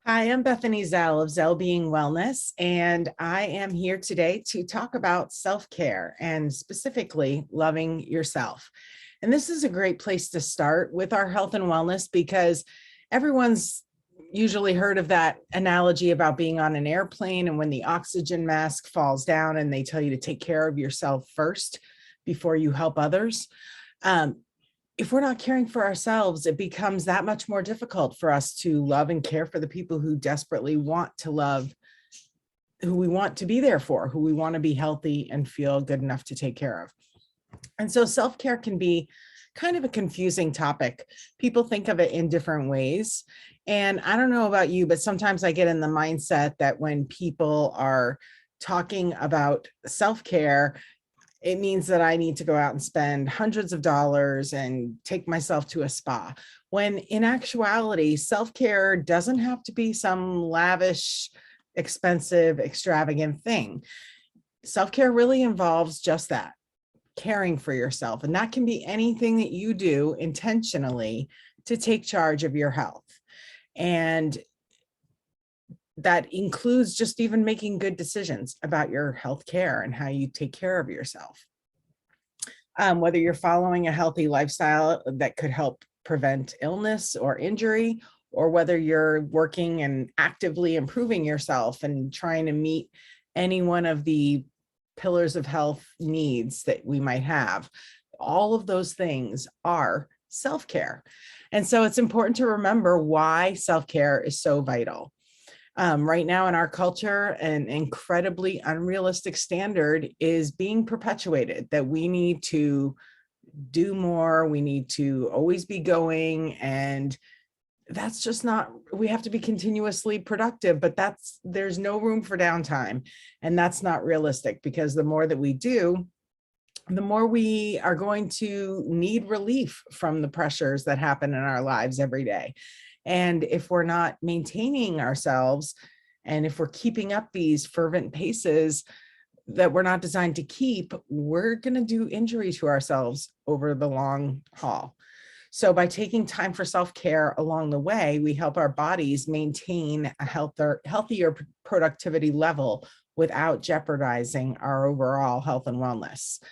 Hi, I'm Bethany Zell of ZellBeing Wellness, and I am here today to talk about self-care and specifically loving yourself. And this is a great place to start with our health and wellness because everyone's usually heard of that analogy about being on an airplane and when the oxygen mask falls down and they tell you to take care of yourself first before you help others. Um, if we're not caring for ourselves, it becomes that much more difficult for us to love and care for the people who desperately want to love, who we want to be there for, who we want to be healthy and feel good enough to take care of. And so self-care can be kind of a confusing topic. People think of it in different ways. And I don't know about you, but sometimes I get in the mindset that when people are talking about self-care, it means that I need to go out and spend hundreds of dollars and take myself to a spa. When in actuality, self-care doesn't have to be some lavish, expensive, extravagant thing. Self-care really involves just that, caring for yourself. And that can be anything that you do intentionally to take charge of your health. And that includes just even making good decisions about your health care and how you take care of yourself. Whether you're following a healthy lifestyle that could help prevent illness or injury, or whether you're working and actively improving yourself and trying to meet any one of the pillars of health needs that we might have, all of those things are self-care. And so it's important to remember why self-care is so vital. Right now in our culture, an incredibly unrealistic standard is being perpetuated that we need to do more, we need to always be going, and that's just not, we have to be continuously productive, but there's no room for downtime. And that's not realistic because the more that we do, the more we are going to need relief from the pressures that happen in our lives every day. And if we're not maintaining ourselves, and if we're keeping up these fervent paces that we're not designed to keep, we're going to do injury to ourselves over the long haul. So by taking time for self-care along the way, we help our bodies maintain a healthier productivity level without jeopardizing our overall health and wellness.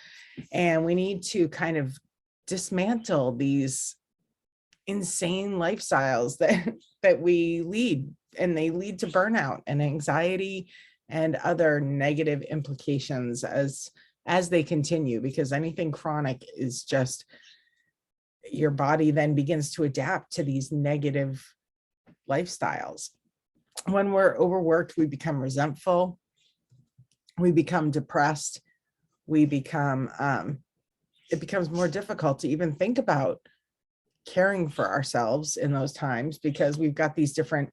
And we need to kind of dismantle these insane lifestyles that we lead, and they lead to burnout and anxiety and other negative implications as they continue, because anything chronic is just, your body then begins to adapt to these negative lifestyles. When we're overworked, we become resentful, we become depressed, we become it becomes more difficult to even think about caring for ourselves in those times, because we've got these different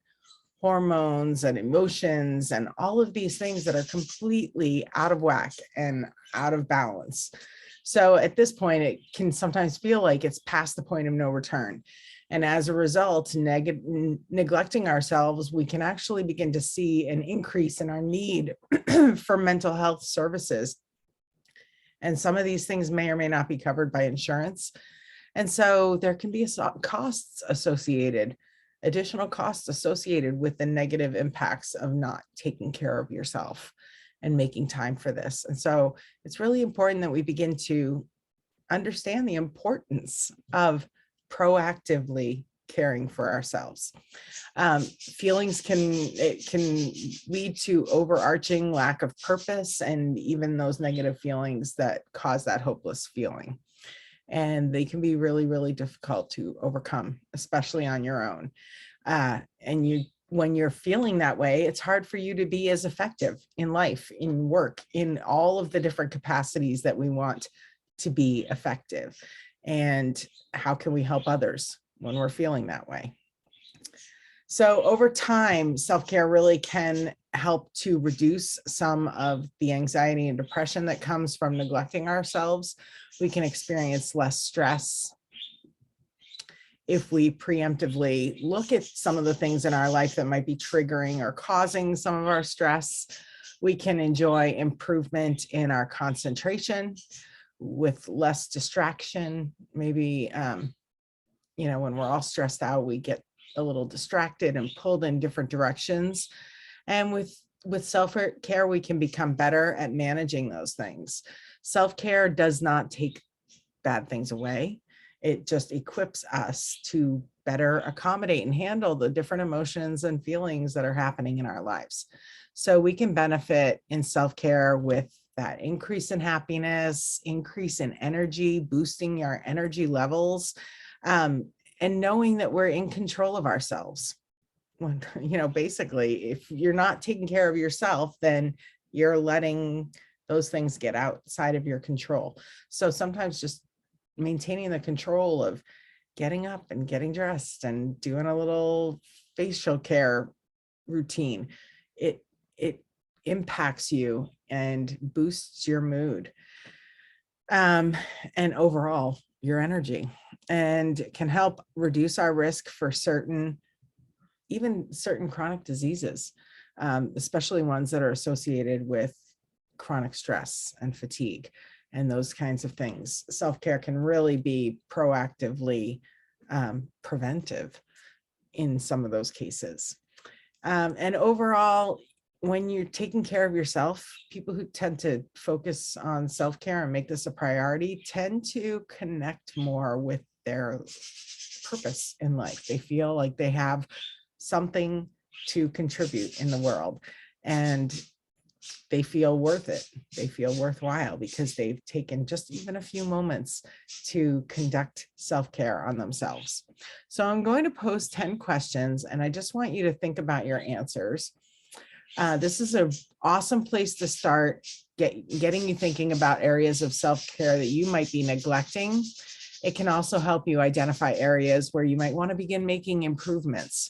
hormones and emotions and all of these things that are completely out of whack and out of balance. So at this point, it can sometimes feel like it's past the point of no return. And as a result, neglecting ourselves, we can actually begin to see an increase in our need for mental health services. And some of these things may or may not be covered by insurance. And so there can be additional costs associated with the negative impacts of not taking care of yourself and making time for this. And so it's really important that we begin to understand the importance of proactively caring for ourselves. Feelings can lead to overarching lack of purpose, and even those negative feelings that cause that hopeless feeling. And they can be really, really difficult to overcome, especially on your own. When you're feeling that way, it's hard for you to be as effective in life, in work, in all of the different capacities that we want to be effective. And how can we help others when we're feeling that way? So over time, self-care really can help to reduce some of the anxiety and depression that comes from neglecting ourselves. We can experience less stress if we preemptively look at some of the things in our life that might be triggering or causing some of our stress. We can enjoy improvement in our concentration with less distraction. Maybe, when we're all stressed out, we get a little distracted and pulled in different directions. And with self-care, we can become better at managing those things. Self-care does not take bad things away. It just equips us to better accommodate and handle the different emotions and feelings that are happening in our lives. So we can benefit in self-care with that increase in happiness, increase in energy, boosting our energy levels, and knowing that we're in control of ourselves. When, basically, if you're not taking care of yourself, then you're letting those things get outside of your control. So sometimes just maintaining the control of getting up and getting dressed and doing a little facial care routine, it impacts you and boosts your mood, and overall your energy, and can help reduce our risk for certain chronic diseases, especially ones that are associated with chronic stress and fatigue and those kinds of things. Self-care can really be proactively preventive in some of those cases. And overall, when you're taking care of yourself, people who tend to focus on self-care and make this a priority tend to connect more with their purpose in life. They feel like they have something to contribute in the world, and they feel worth it. They feel worthwhile because they've taken just even a few moments to conduct self-care on themselves. So I'm going to pose 10 questions, and I just want you to think about your answers. This is an awesome place to start getting you thinking about areas of self-care that you might be neglecting. It can also help you identify areas where you might want to begin making improvements.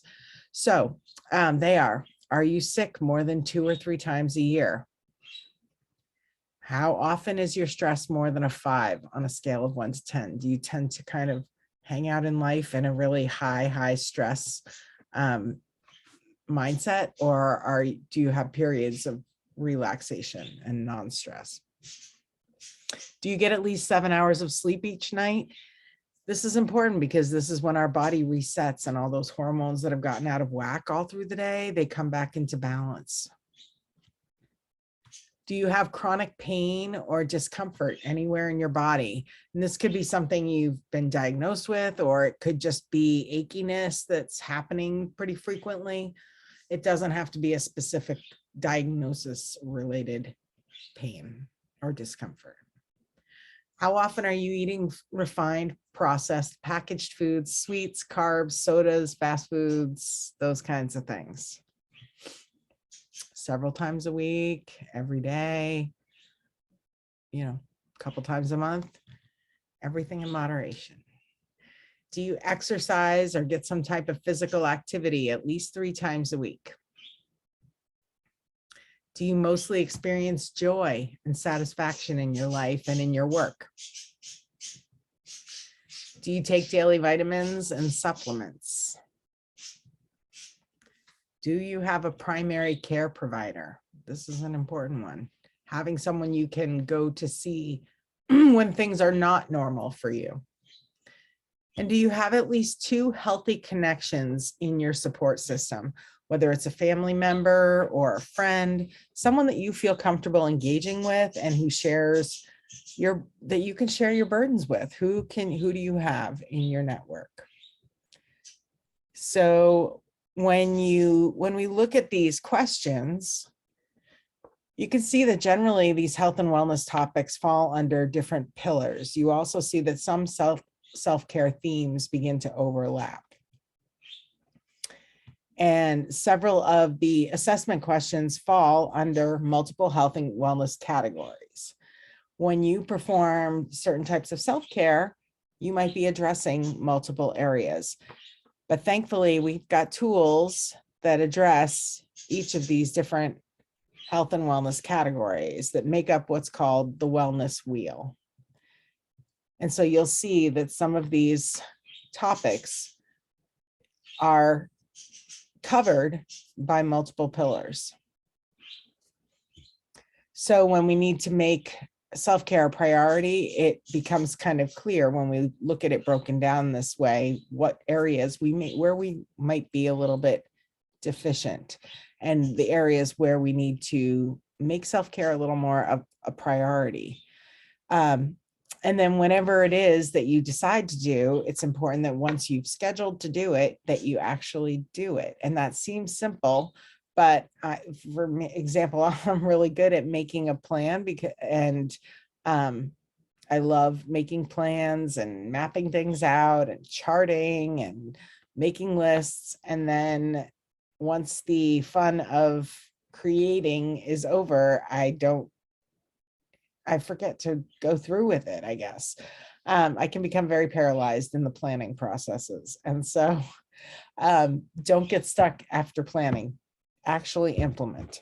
So are you sick more than 2 or 3 times a year? How often is your stress more than a 5 on a scale of 1 to 10? Do you tend to kind of hang out in life in a really high stress mindset, or do you have periods of relaxation and non-stress? Do you get at least 7 hours of sleep each night? This is important because this is when our body resets, and all those hormones that have gotten out of whack all through the day, they come back into balance. Do you have chronic pain or discomfort anywhere in your body? And this could be something you've been diagnosed with, or it could just be achiness that's happening pretty frequently. It doesn't have to be a specific diagnosis related pain or discomfort. How often are you eating refined, processed, packaged foods, sweets, carbs, sodas, fast foods, those kinds of things? Several times a week, every day, a couple times a month, everything in moderation. Do you exercise or get some type of physical activity at least 3 times a week? Do you mostly experience joy and satisfaction in your life and in your work? Do you take daily vitamins and supplements? Do you have a primary care provider? This is an important one. Having someone you can go to see when things are not normal for you. And do you have at least 2 healthy connections in your support system, whether it's a family member or a friend, someone that you feel comfortable engaging with and who shares that you can share your burdens with? Who do you have in your network? So when we look at these questions, you can see that generally these health and wellness topics fall under different pillars. You also see that some self-care themes begin to overlap. And several of the assessment questions fall under multiple health and wellness categories. When you perform certain types of self-care, you might be addressing multiple areas. But thankfully, we've got tools that address each of these different health and wellness categories that make up what's called the wellness wheel. And so you'll see that some of these topics are covered by multiple pillars. So when we need to make self-care a priority, it becomes kind of clear when we look at it broken down this way, what areas where we might be a little bit deficient, and the areas where we need to make self-care a little more of a priority. And then whenever it is that you decide to do, it's important that once you've scheduled to do it, that you actually do it. And that seems simple, but for example, I'm really good at making a plan I love making plans and mapping things out and charting and making lists. And then once the fun of creating is over, I forget to go through with it, I guess. I can become very paralyzed in the planning processes. And so don't get stuck after planning, actually implement.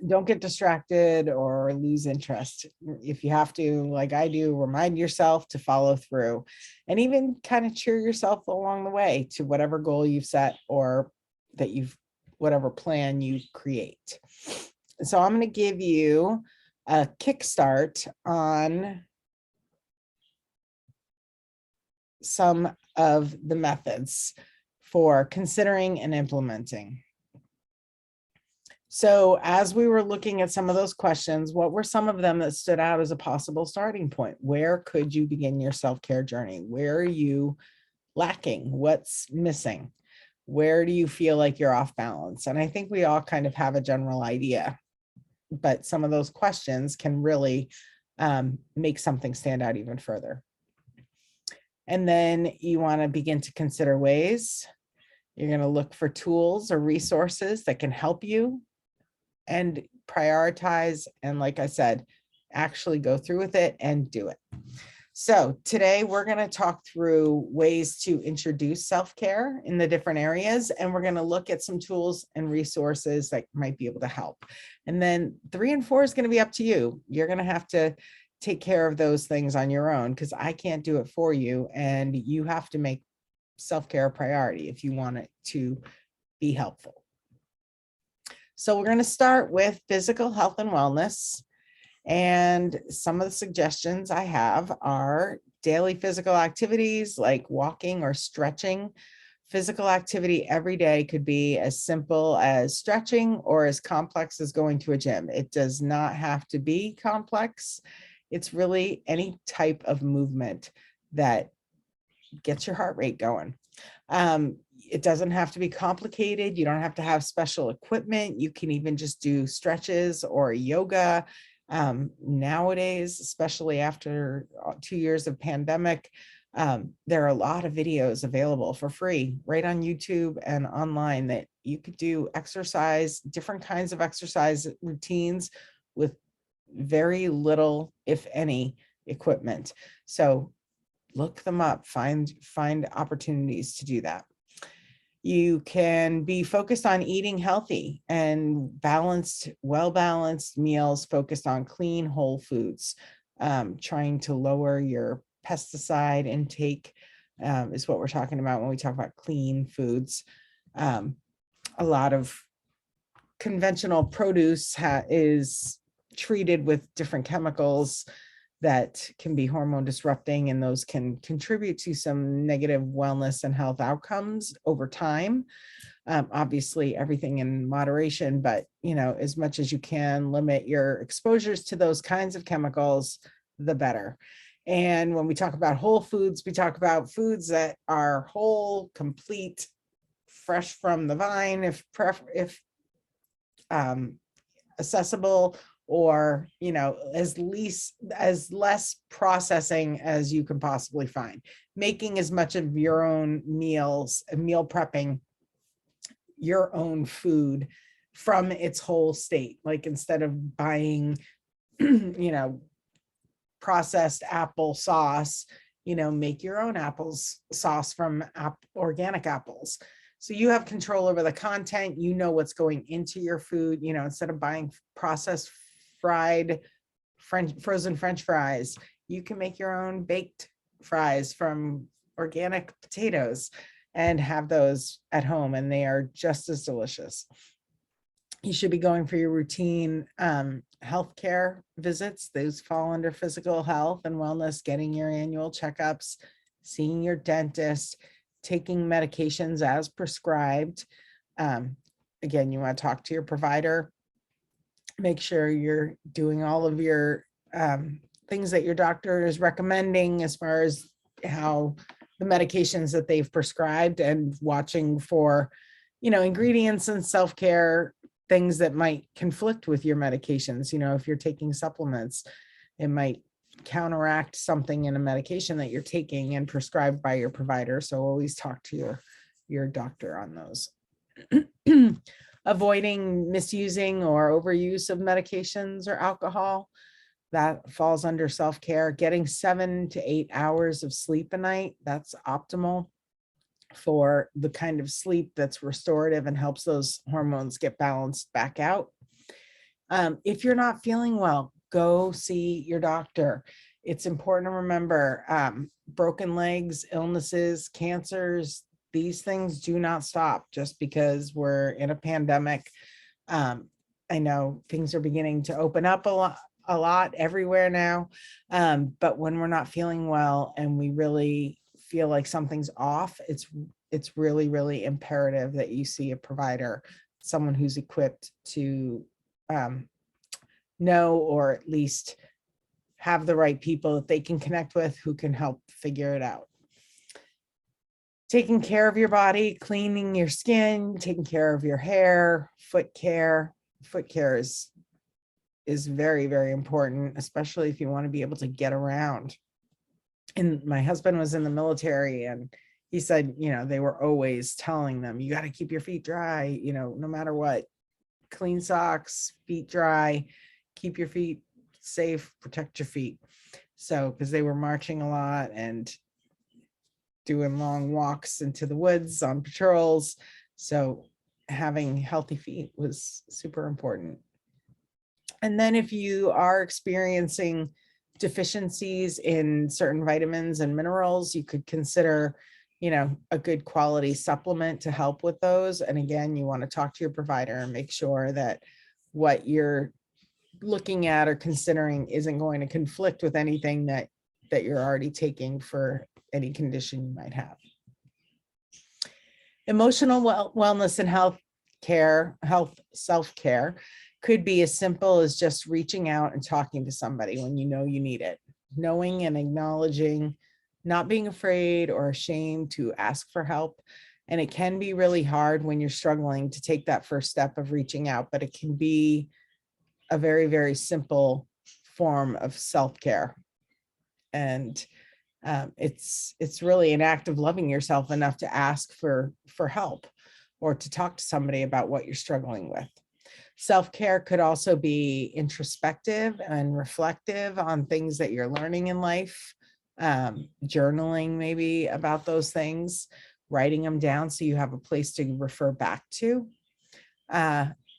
Don't get distracted or lose interest. If you have to, like I do, remind yourself to follow through, and even kind of cheer yourself along the way to whatever goal you've set or whatever plan you create. So I'm going to give you a kickstart on some of the methods for considering and implementing. So as we were looking at some of those questions, what were some of them that stood out as a possible starting point? Where could you begin your self-care journey? Where are you lacking? What's missing? Where do you feel like you're off balance? And I think we all kind of have a general idea, but some of those questions can really make something stand out even further. And then you want to begin to consider ways. You're going to look for tools or resources that can help you and prioritize. And like I said, actually go through with it and do it. So today we're going to talk through ways to introduce self-care in the different areas. And we're going to look at some tools and resources that might be able to help. And then 3 and 4 is going to be up to you. You're going to have to take care of those things on your own, because I can't do it for you. And you have to make self-care a priority if you want it to be helpful. So we're going to start with physical health and wellness. And some of the suggestions I have are daily physical activities like walking or stretching. Physical activity every day could be as simple as stretching or as complex as going to a gym. It does not have to be complex. It's really any type of movement that gets your heart rate going. It doesn't have to be complicated. You don't have to have special equipment. You can even just do stretches or yoga. Nowadays, especially after 2 years of pandemic, there are a lot of videos available for free right on YouTube and online that you could do exercise, different kinds of exercise routines with very little, if any, equipment. So look them up, find opportunities to do that. You can be focused on eating healthy and balanced, well-balanced meals focused on clean, whole foods. Trying to lower your pesticide intake is what we're talking about when we talk about clean foods. A lot of conventional produce is treated with different chemicals that can be hormone disrupting, and those can contribute to some negative wellness and health outcomes over time. Obviously everything in moderation, but as much as you can limit your exposures to those kinds of chemicals, the better. And when we talk about whole foods, we talk about foods that are whole, complete, fresh from the vine, if accessible, or as less processing as you can possibly find. Making as much of your own meals, meal prepping your own food from its whole state. Like instead of buying processed apple sauce, make your own apples sauce from organic apples. So you have control over the content, what's going into your food, instead of buying processed frozen French fries, you can make your own baked fries from organic potatoes and have those at home, and they are just as delicious. You should be going for your routine healthcare visits. Those fall under physical health and wellness, getting your annual checkups, seeing your dentist, taking medications as prescribed. Again, you want to talk to your provider, make sure you're doing all of your things that your doctor is recommending as far as how the medications that they've prescribed, and watching for, ingredients and self-care things that might conflict with your medications. If you're taking supplements, it might counteract something in a medication that you're taking and prescribed by your provider. So always talk to your doctor on those. Avoiding misusing or overuse of medications or alcohol, that falls under self-care. Getting 7 to 8 hours of sleep a night, that's optimal for the kind of sleep that's restorative and helps those hormones get balanced back out. If you're not feeling well, go see your doctor. It's important to remember, broken legs, illnesses, cancers, these things do not stop just because we're in a pandemic. I know things are beginning to open up a lot everywhere now. But when we're not feeling well and we really feel like something's off, it's really, really imperative that you see a provider, someone who's equipped to know, or at least have the right people that they can connect with who can help figure it out. Taking care of your body, cleaning your skin, taking care of your hair, foot care. Foot care is very, very important, especially if you want to be able to get around. And my husband was in the military, and he said, they were always telling them, you got to keep your feet dry, no matter what. Clean socks, feet dry, keep your feet safe, protect your feet. So, because they were marching a lot and doing long walks into the woods on patrols. So having healthy feet was super important. And then if you are experiencing deficiencies in certain vitamins and minerals, you could consider, a good quality supplement to help with those. And again, you want to talk to your provider and make sure that what you're looking at or considering isn't going to conflict with anything that you're already taking for any condition you might have. Emotional wellness and self-care could be as simple as just reaching out and talking to somebody when you need it. Knowing and acknowledging, not being afraid or ashamed to ask for help. And it can be really hard when you're struggling to take that first step of reaching out, but it can be a very, very simple form of self-care. And it's really an act of loving yourself enough to ask for help or to talk to somebody about what you're struggling with. Self-care could also be introspective and reflective on things that you're learning in life, journaling maybe about those things, writing them down so you have a place to refer back to.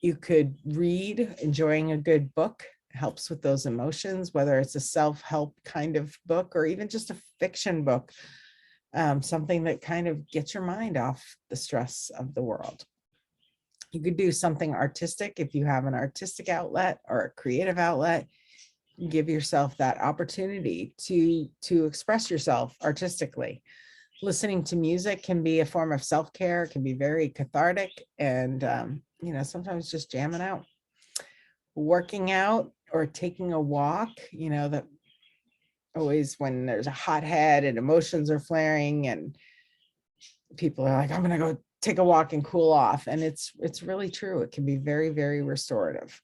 You could read, enjoying a good book helps with those emotions, whether it's a self-help kind of book or even just a fiction book, something that kind of gets your mind off the stress of the world. You could do something artistic if you have an artistic outlet or a creative outlet. Give yourself that opportunity to express yourself artistically. Listening to music can be a form of self-care, can be very cathartic, and sometimes just jamming out. Working out or taking a walk, that always when there's a hot head and emotions are flaring and people are like, I'm going to go take a walk and cool off. And it's really true. It can be very, very restorative.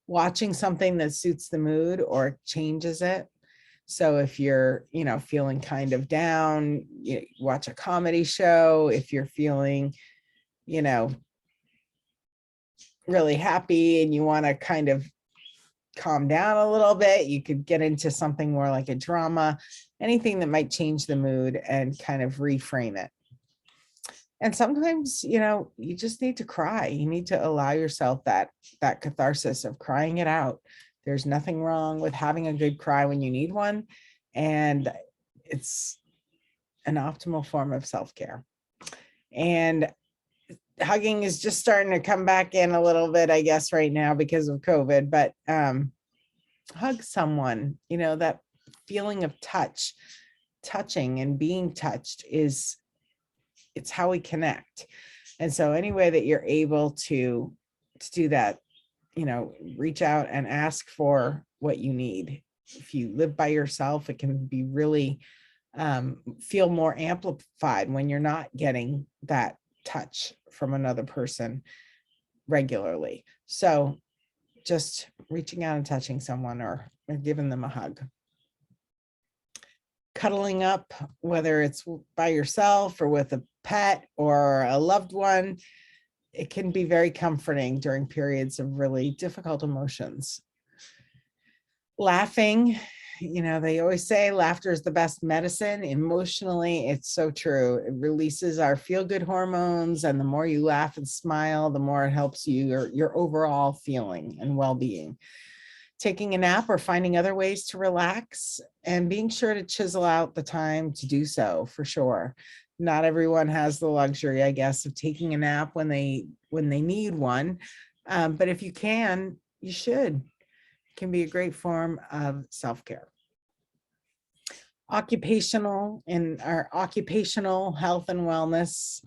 Watching something that suits the mood or changes it. So if you're, feeling kind of down, you watch a comedy show. If you're feeling, really happy and you want to kind of calm down a little bit, you could get into something more like a drama, anything that might change the mood and kind of reframe it. And sometimes, you just need to cry. You need to allow yourself that catharsis of crying it out. There's nothing wrong with having a good cry when you need one. And it's an optimal form of self-care. And hugging is just starting to come back in a little bit, I guess, right now because of COVID, but hug someone, that feeling of touching and being touched it's how we connect. And so any way that you're able to do that, reach out and ask for what you need. If you live by yourself, it can be really feel more amplified when you're not getting that touch from another person regularly. So just reaching out and touching someone or giving them a hug. Cuddling up, whether it's by yourself or with a pet or a loved one, it can be very comforting during periods of really difficult emotions. Laughing, they always say laughter is the best medicine. Emotionally, it's so true. It releases our feel-good hormones, and the more you laugh and smile, the more it helps you, your overall feeling and well-being. Taking a nap or finding other ways to relax, and being sure to chisel out the time to do so, for sure. Not everyone has the luxury, I guess, of taking a nap when they need one. But if you can, you should. It can be a great form of self-care. In our occupational health and wellness,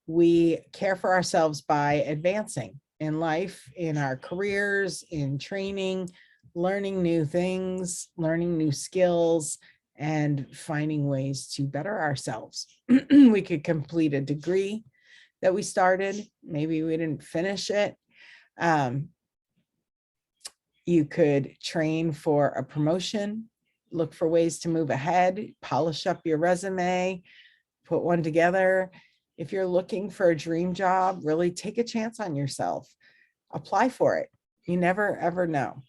we care for ourselves by advancing in life, in our careers, in training, learning new things, learning new skills, and finding ways to better ourselves. We could complete a degree that we started. Maybe we didn't finish it. You could train for a promotion, look for ways to move ahead, polish up your resume, put one together. If you're looking for a dream job, really take a chance on yourself. Apply for it. You never, ever know.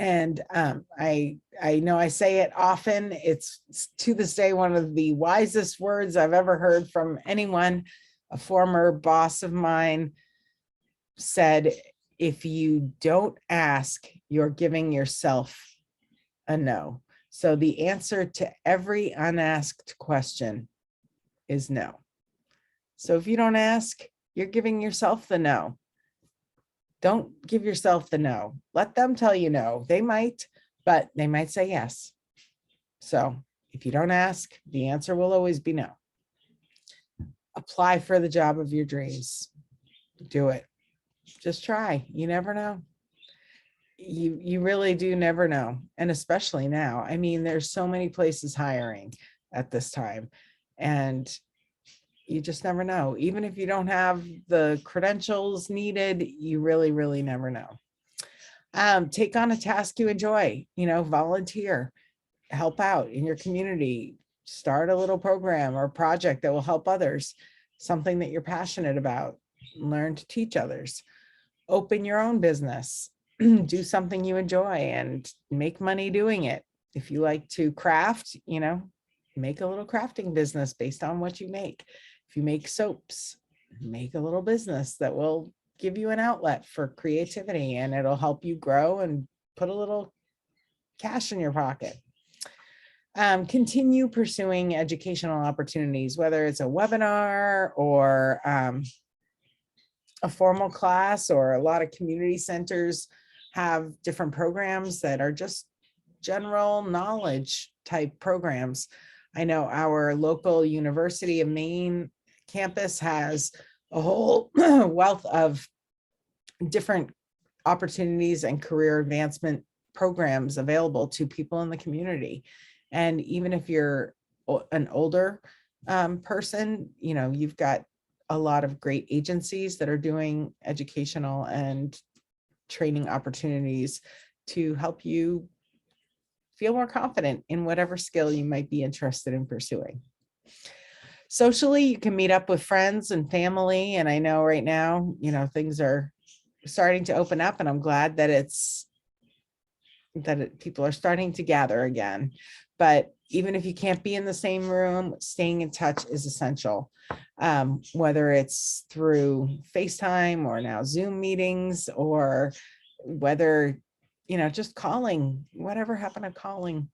And I know I say it often. It's to this day one of the wisest words I've ever heard from anyone. A former boss of mine said, if you don't ask, you're giving yourself a no. So the answer to every unasked question is no. So if you don't ask, you're giving yourself the no. Don't give yourself the no. Let them tell you no. They might, but they might say yes. So if you don't ask, the answer will always be no. Apply for the job of your dreams. Do it. Just try. You never know. You really do never know. And especially now. I mean, there's so many places hiring at this time. And you just never know. Even if you don't have the credentials needed, you really, really never know. Take on a task you enjoy, volunteer, help out in your community, start a little program or project that will help others, something that you're passionate about, learn to teach others, open your own business, do something you enjoy and make money doing it. If you like to craft, make a little crafting business based on what you make. If you make soaps, make a little business that will give you an outlet for creativity, and it'll help you grow and put a little cash in your pocket. Continue pursuing educational opportunities, whether it's a webinar or a formal class, or a lot of community centers have different programs that are just general knowledge type programs. I know our local University of Maine campus has a whole wealth of different opportunities and career advancement programs available to people in the community. And even if you're an older person, you've got a lot of great agencies that are doing educational and training opportunities to help you feel more confident in whatever skill you might be interested in pursuing. Socially, you can meet up with friends and family. And I know right now, things are starting to open up, and I'm glad that people are starting to gather again. But even if you can't be in the same room, staying in touch is essential. Whether it's through FaceTime or now Zoom meetings, or whether, just calling, whatever happened to calling.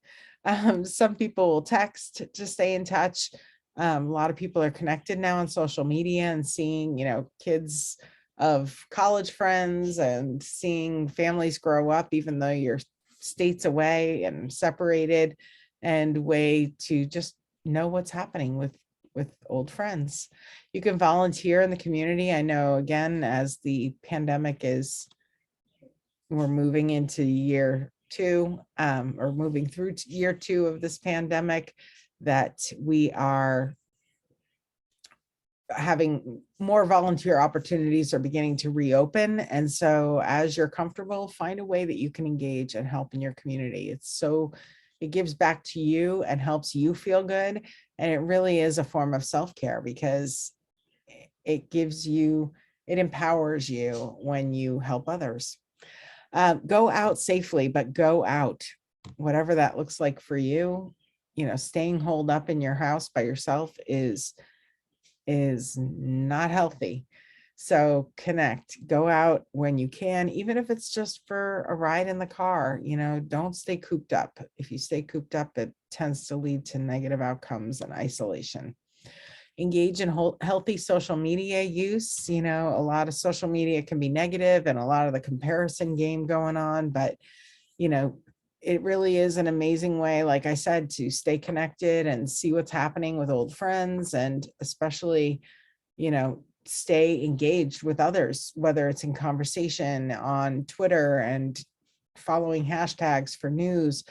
Some people will text to stay in touch. A lot of people are connected now on social media and seeing, kids of college friends and seeing families grow up, even though you're states away and separated, and way to just know what's happening with old friends. You can volunteer in the community. I know, again, as the pandemic we're moving into year two, or moving through to year two of this pandemic, that we are having more volunteer opportunities are beginning to reopen. And so as you're comfortable, find a way that you can engage and help in your community. It gives back to you and helps you feel good. And it really is a form of self-care, because it empowers you when you help others. Go out safely, but go out, whatever that looks like for you. Staying holed up in your house by yourself is not healthy. So connect, go out when you can, even if it's just for a ride in the car. Don't stay cooped up. If you stay cooped up, it tends to lead to negative outcomes and isolation. Engage in healthy social media use. A lot of social media can be negative and a lot of the comparison game going on, but it really is an amazing way, like I said, to stay connected and see what's happening with old friends, and especially, stay engaged with others, whether it's in conversation on Twitter and following hashtags for news,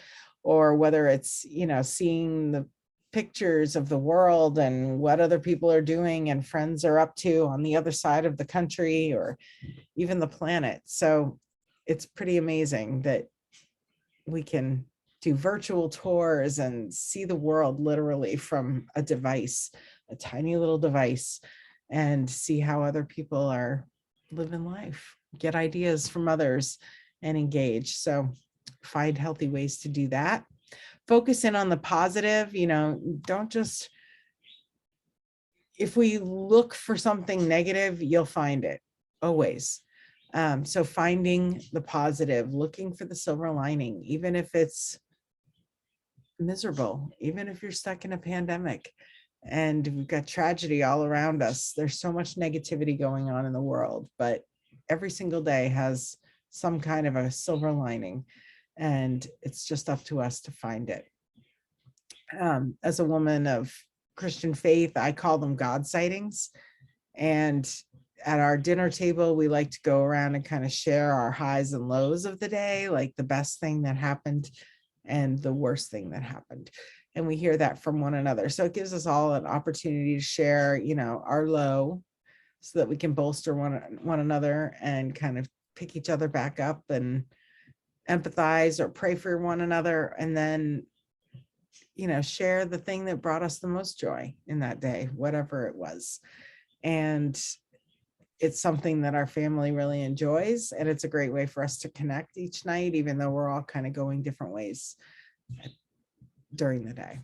or whether it's, seeing the pictures of the world and what other people are doing and friends are up to on the other side of the country or even the planet. So it's pretty amazing that we can do virtual tours and see the world literally from a device, a tiny little device, and see how other people are living life, get ideas from others and engage. So find healthy ways to do that. Focus in on the positive. Don't just, if we look for something negative, you'll find it always. So finding the positive, looking for the silver lining, even if it's miserable, even if you're stuck in a pandemic and we've got tragedy all around us. There's so much negativity going on in the world, but every single day has some kind of a silver lining, and it's just up to us to find it. As a woman of Christian faith, I call them God sightings. And at our dinner table, we like to go around and kind of share our highs and lows of the day, like the best thing that happened and the worst thing that happened. And we hear that from one another. So it gives us all an opportunity to share, our low, so that we can bolster one another and kind of pick each other back up and empathize or pray for one another. And then, share the thing that brought us the most joy in that day, whatever it was. And it's something that our family really enjoys. And it's a great way for us to connect each night, even though we're all kind of going different ways during the day.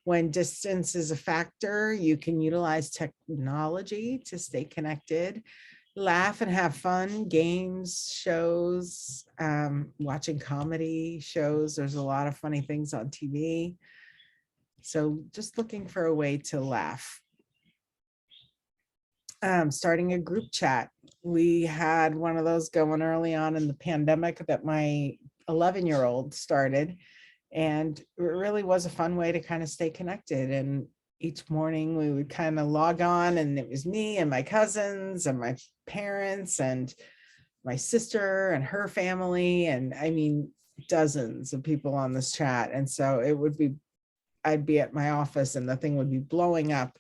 When distance is a factor, you can utilize technology to stay connected, laugh and have fun, games, shows, watching comedy shows. There's a lot of funny things on TV. So just looking for a way to laugh. Starting a group chat. We had one of those going early on in the pandemic that my 11-year-old started, and it really was a fun way to kind of stay connected. And each morning we would kind of log on, and it was me and my cousins and my parents and my sister and her family, and I mean dozens of people on this chat. And so I'd be at my office and the thing would be blowing up.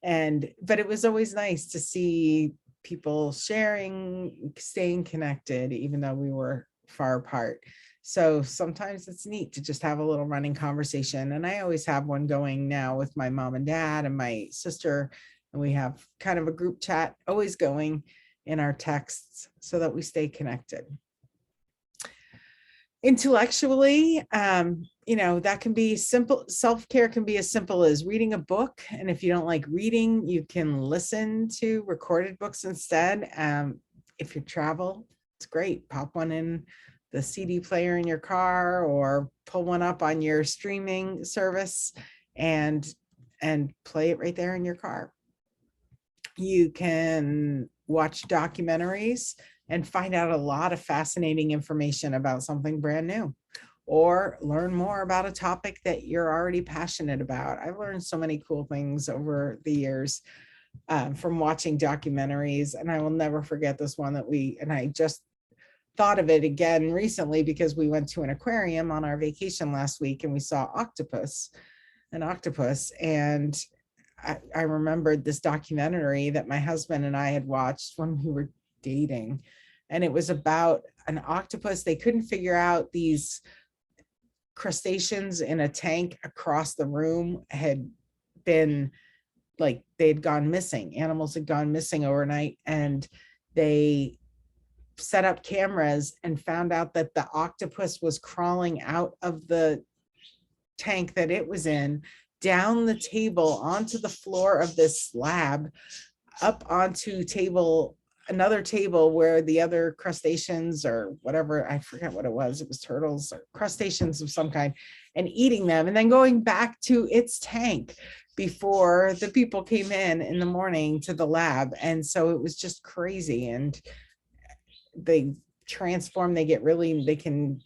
But it was always nice to see people sharing, staying connected, even though we were far apart. So sometimes it's neat to just have a little running conversation. And I always have one going now with my mom and dad and my sister. And we have kind of a group chat always going in our texts so that we stay connected. Intellectually, that can be simple. Self-care can be as simple as reading a book. And if you don't like reading, you can listen to recorded books instead. If you travel, it's great. Pop one in the CD player in your car or pull one up on your streaming service and and play it right there in your car. You can watch documentaries and find out a lot of fascinating information about something brand new, or learn more about a topic that you're already passionate about. I've learned so many cool things over the years from watching documentaries, and I will never forget this one and I just thought of it again recently because we went to an aquarium on our vacation last week and we saw an octopus, and I remembered this documentary that my husband and I had watched when we were dating, and it was about an octopus. They couldn't figure out these crustaceans in a tank across the room had been like, they'd gone missing. Animals had gone missing overnight, and they set up cameras and found out that the octopus was crawling out of the tank that it was in, down the table onto the floor of this slab, up onto another table where the other crustaceans or whatever, I forget what it was turtles or crustaceans of some kind, and eating them, and then going back to its tank before the people came in the morning to the lab. And so it was just crazy. And they transform, they can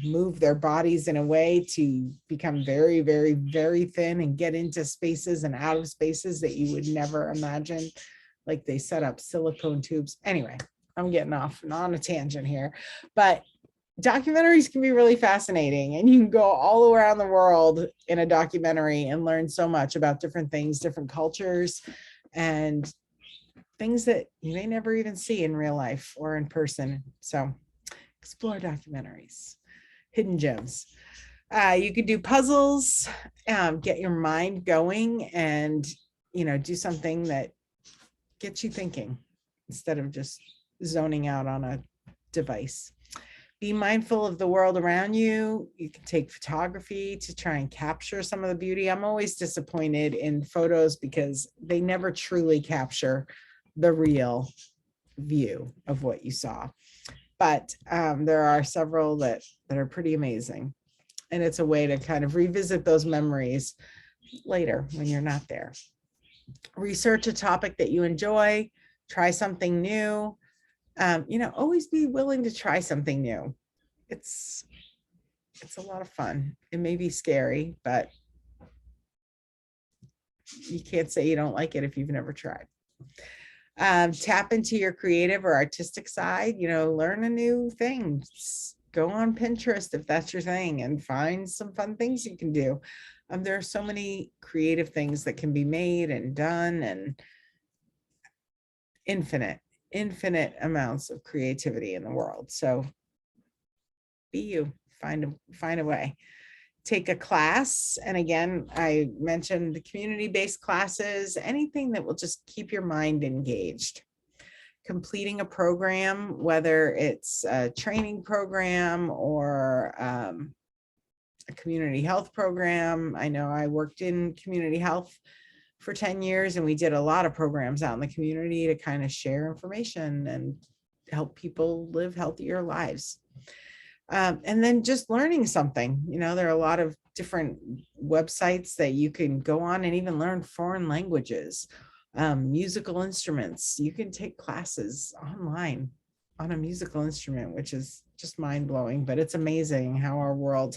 move their bodies in a way to become very, very, very thin and get into spaces and out of spaces that you would never imagine. Like, they set up silicone tubes. Anyway, I'm getting off on a tangent here, but documentaries can be really fascinating, and you can go all around the world in a documentary and learn so much about different things, different cultures, and things that you may never even see in real life or in person. So explore documentaries, hidden gems. You could do puzzles, get your mind going, and do something that gets you thinking instead of just zoning out on a device. Be mindful of the world around you. You can take photography to try and capture some of the beauty. I'm always disappointed in photos because they never truly capture the real view of what you saw. But there are several that are pretty amazing. And it's a way to kind of revisit those memories later when you're not there. Research a topic that you enjoy, try something new. Always be willing to try something new. It's a lot of fun. It may be scary, but you can't say you don't like it if you've never tried. Tap into your creative or artistic side, learn a new thing. Go on Pinterest if that's your thing and find some fun things you can do. There are so many creative things that can be made and done, and infinite amounts of creativity in the world. So be you, find a way. Take a class. And again, I mentioned the community-based classes, anything that will just keep your mind engaged. Completing a program, whether it's a training program or a community health program. I know I worked in community health for 10 years, and we did a lot of programs out in the community to kind of share information and help people live healthier lives. And then just learning something. There are a lot of different websites that you can go on and even learn foreign languages, musical instruments. You can take classes online on a musical instrument, which is just mind-blowing. But it's amazing how our world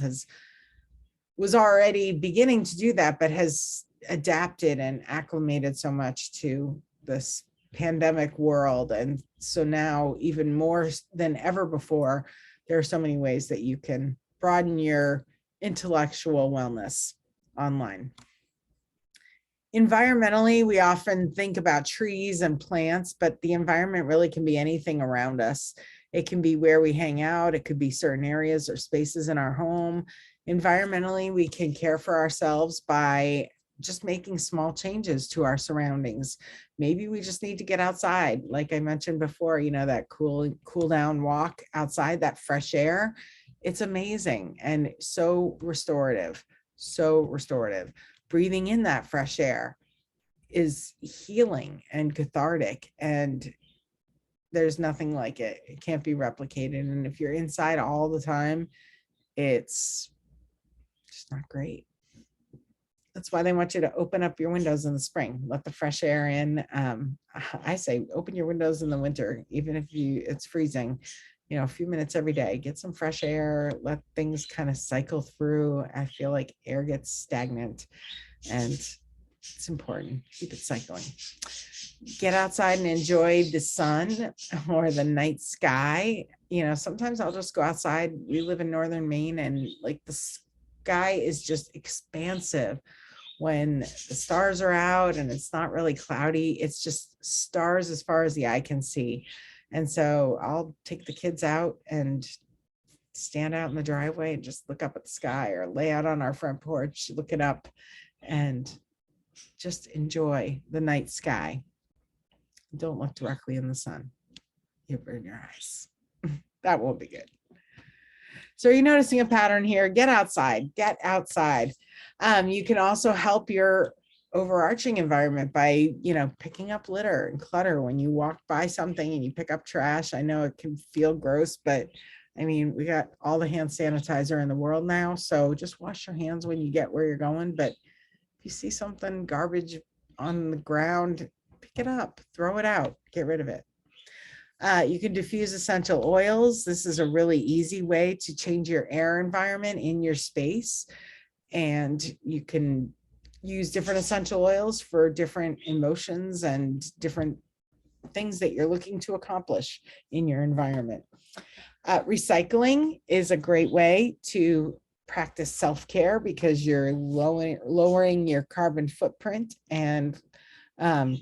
was already beginning to do that, but has adapted and acclimated so much to this pandemic world. And so now, even more than ever before, there are so many ways that you can broaden your intellectual wellness online. Environmentally, we often think about trees and plants, but the environment really can be anything around us. It can be where we hang out. It could be certain areas or spaces in our home. Environmentally, we can care for ourselves by just making small changes to our surroundings. Maybe we just need to get outside. Like I mentioned before, that cool down walk outside, that fresh air. It's amazing and so restorative, Breathing in that fresh air is healing and cathartic, and there's nothing like it. It can't be replicated. And if you're inside all the time, it's just not great. That's why they want you to open up your windows in the spring, let the fresh air in. I say open your windows in the winter, even if it's freezing, a few minutes every day, get some fresh air, let things kind of cycle through. I feel like air gets stagnant and it's important. Keep it cycling. Get outside and enjoy the sun or the night sky. Sometimes I'll just go outside. We live in northern Maine and like the sky is just expansive when the stars are out and it's not really cloudy. It's just stars as far as the eye can see. And so I'll take the kids out and stand out in the driveway and just look up at the sky, or lay out on our front porch, look it up, and just enjoy the night sky. Don't look directly in the sun. You'll burn your eyes. That won't be good. So are you noticing a pattern here? Get outside. Get outside. You can also help your overarching environment by, picking up litter and clutter. When you walk by something and you pick up trash, I know it can feel gross, but I mean, we got all the hand sanitizer in the world now. So just wash your hands when you get where you're going. But if you see something garbage on the ground, pick it up, throw it out, get rid of it. You can diffuse essential oils. This is a really easy way to change your air environment in your space. And you can use different essential oils for different emotions and different things that you're looking to accomplish in your environment. Recycling is a great way to practice self-care because you're lowering your carbon footprint and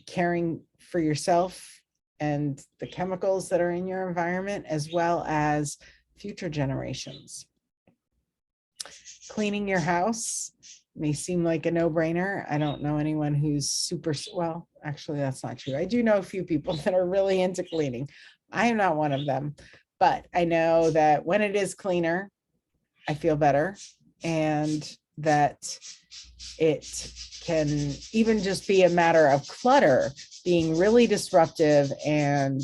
caring for yourself and the chemicals that are in your environment, as well as future generations. Cleaning your house may seem like a no-brainer. I don't know anyone who's super, well, actually that's not true. I do know a few people that are really into cleaning. I am not one of them, but I know that when it is cleaner, I feel better, and that it can even just be a matter of clutter being really disruptive and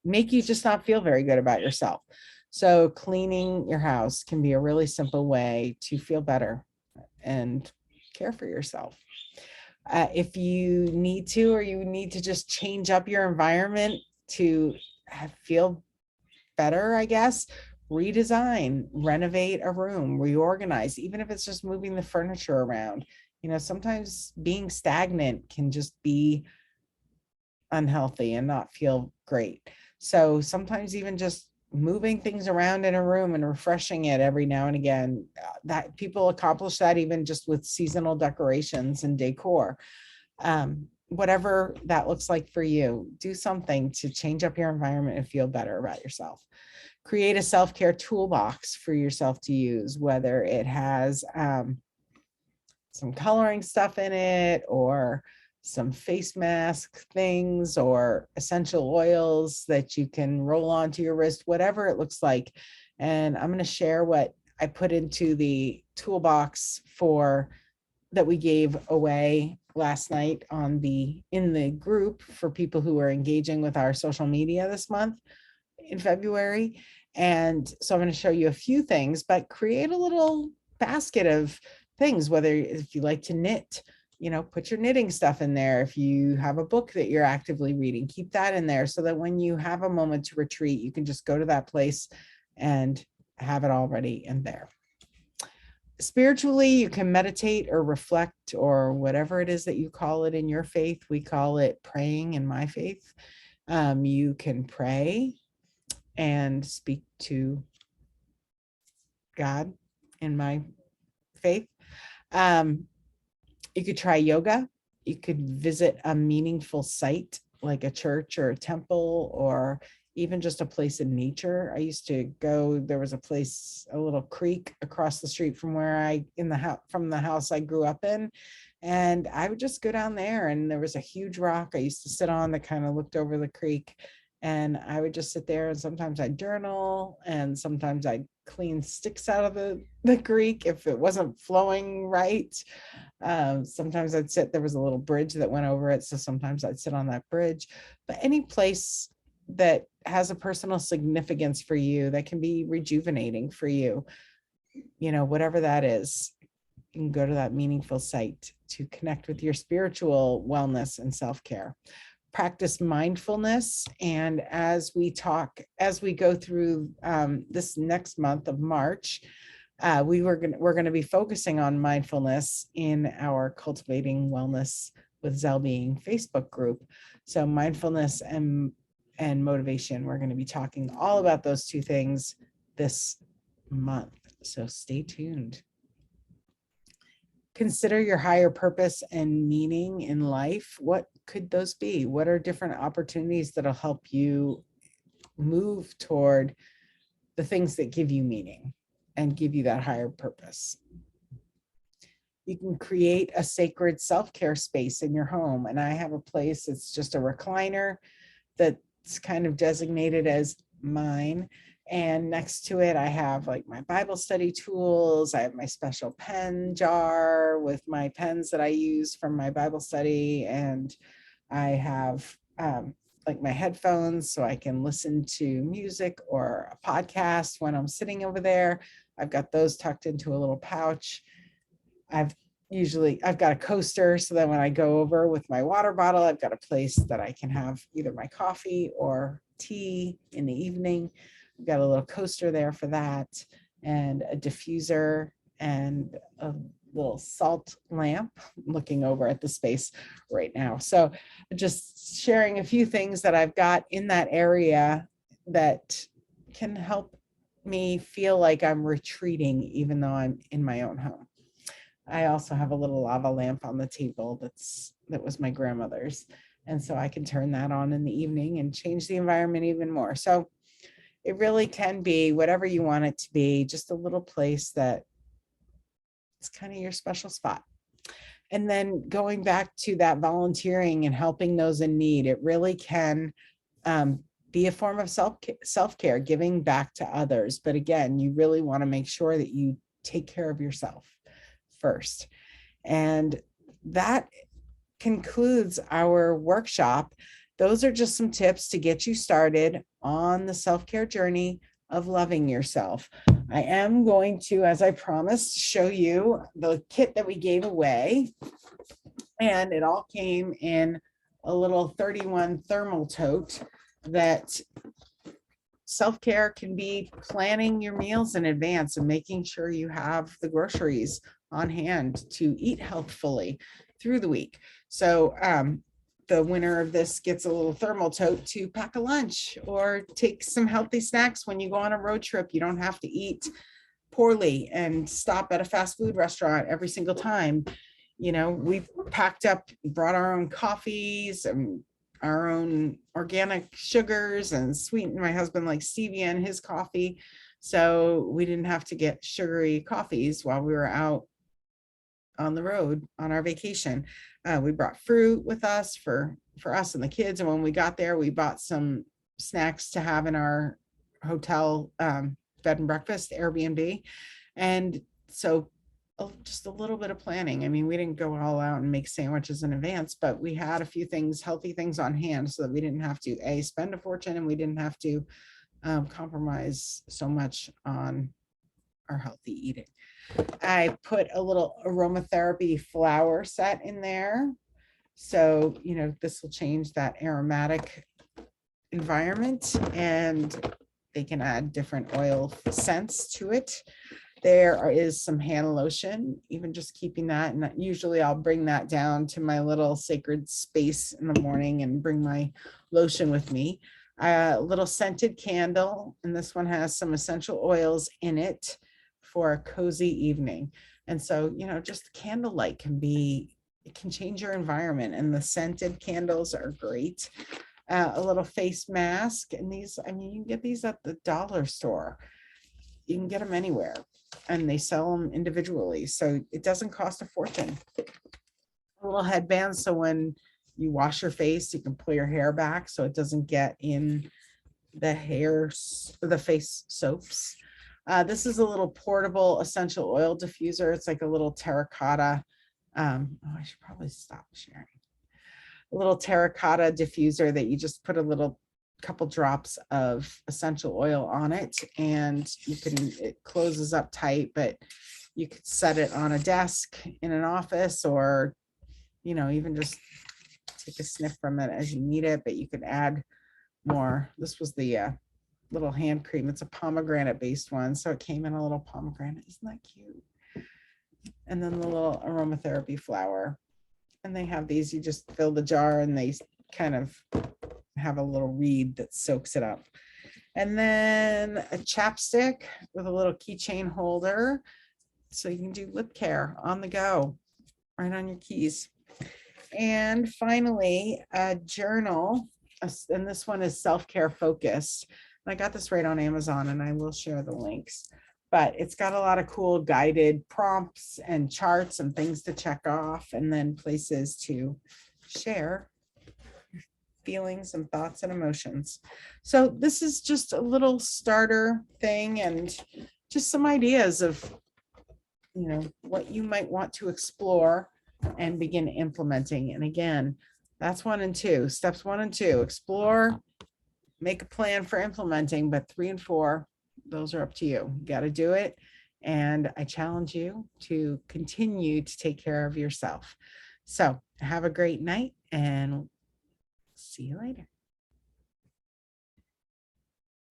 make you just not feel very good about yourself. So cleaning your house can be a really simple way to feel better and care for yourself. If you need to, or you need to just change up your environment to feel better, I guess, redesign, renovate a room, reorganize, even if it's just moving the furniture around. Sometimes being stagnant can just be unhealthy and not feel great. So sometimes even just moving things around in a room and refreshing it every now and again, that people accomplish that even just with seasonal decorations and decor. Whatever that looks like for you, do something to change up your environment and feel better about yourself. Create a self-care toolbox for yourself to use, whether it has some coloring stuff in it, or some face mask things, or essential oils that you can roll onto your wrist, whatever it looks like. And I'm going to share what I put into the toolbox that we gave away last night in the group for people who are engaging with our social media this month in February. And so I'm going to show you a few things, but create a little basket of things, whether if you like to knit, put your knitting stuff in there. If you have a book that you're actively reading, keep that in there so that when you have a moment to retreat, you can just go to that place and have it already in there. Spiritually, you can meditate or reflect, or whatever it is that you call it in your faith. We call it praying in my faith. You can pray and speak to God in my faith. You could try yoga. You could visit a meaningful site like a church or a temple, or even just a place in nature. I used to go, there was a place, a little creek across the street from from the house I grew up in. And I would just go down there, and there was a huge rock I used to sit on that kind of looked over the creek. And I would just sit there, and sometimes I'd journal, and sometimes I'd clean sticks out of the creek if it wasn't flowing right. Sometimes I'd sit, there was a little bridge that went over it, so sometimes I'd sit on that bridge. But any place that has a personal significance for you, that can be rejuvenating for you, whatever that is, You can go to that meaningful site to connect with your spiritual wellness and self-care. Practice mindfulness. And as we go through this next month of March, we're going to be focusing on mindfulness in our Cultivating Wellness with ZellBeing Facebook group. So mindfulness and motivation, we're going to be talking all about those two things this month. So stay tuned. Consider your higher purpose and meaning in life. What could those be? What are different opportunities that'll help you move toward the things that give you meaning and give you that higher purpose? You can create a sacred self-care space in your home. And I have a place, it's just a recliner that's kind of designated as mine. And next to it, I have like my Bible study tools. I have my special pen jar with my pens that I use from my Bible study. And I have like my headphones so I can listen to music or a podcast when I'm sitting over there. I've got those tucked into a little pouch. I've got a coaster so that when I go over with my water bottle, I've got a place that I can have either my coffee or tea in the evening. I've got a little coaster there for that, and a diffuser and a little salt lamp. I'm looking over at the space right now. So just sharing a few things that I've got in that area that can help me feel like I'm retreating even though I'm in my own home. I also have a little lava lamp on the table that was my grandmother's. And so I can turn that on in the evening and change the environment even more. So it really can be whatever you want it to be, just a little place that it's kind of your special spot. And then going back to that volunteering and helping those in need, it really can be a form of self-care, giving back to others. But again, you really want to make sure that you take care of yourself first. And that concludes our workshop. Those are just some tips to get you started on the self-care journey of loving yourself. I am going to, as I promised, show you the kit that we gave away. And it all came in a little 31 thermal tote. That self-care can be planning your meals in advance and making sure you have the groceries on hand to eat healthfully through the week. So the winner of this gets a little thermal tote to pack a lunch or take some healthy snacks when you go on a road trip. You don't have to eat poorly and stop at a fast food restaurant every single time. You know, we packed up, brought our own coffees and our own organic sugars and sweetened. My husband likes stevia in his coffee, so we didn't have to get sugary coffees while we were out on the road on our vacation. We brought fruit with us for us and the kids, and when we got there, we bought some snacks to have in our hotel bed and breakfast Airbnb. And so just a little bit of planning. I mean, we didn't go all out and make sandwiches in advance, but we had a few things, healthy things on hand so that we didn't have to spend a fortune, and we didn't have to compromise so much on our healthy eating. I put a little aromatherapy flower set in there. So, you know, this will change that aromatic environment, and they can add different oil scents to it. There is some hand lotion, even just keeping that. And usually I'll bring that down to my little sacred space in the morning and bring my lotion with me. A little scented candle, and this one has some essential oils in it for a cozy evening. And so, you know, just candlelight it can change your environment, and the scented candles are great. A little face mask, and these, I mean, you can get these at the dollar store. You can get them anywhere, and they sell them individually, so it doesn't cost a fortune. A little headband, so when you wash your face, you can pull your hair back so it doesn't get in the face soaps. This is a little portable essential oil diffuser. It's like a little terracotta. I should probably stop sharing. A little terracotta diffuser that you just put a little couple drops of essential oil on it, and it closes up tight, but You could set it on a desk in an office, or, even just take a sniff from it as you need it, but you could add more. This was the little hand cream. It's a pomegranate based one. So it came in a little pomegranate. Isn't that cute? And then the little aromatherapy flower. And they have these, you just fill the jar and they kind of have a little reed that soaks it up. And then a chapstick with a little keychain holder. So you can do lip care on the go, right on your keys. And finally, a journal. And this one is self-care focused. I got this right on Amazon, and I will share the links. But it's got a lot of cool guided prompts and charts and things to check off, and then places to share feelings and thoughts and emotions. So this is just a little starter thing and just some ideas of, what you might want to explore and begin implementing. And again, that's 1 and 2. Steps 1 and 2, explore, make a plan for implementing, but 3 and 4, those are up to you. You got to do it. And I challenge you to continue to take care of yourself. So have a great night and see you later.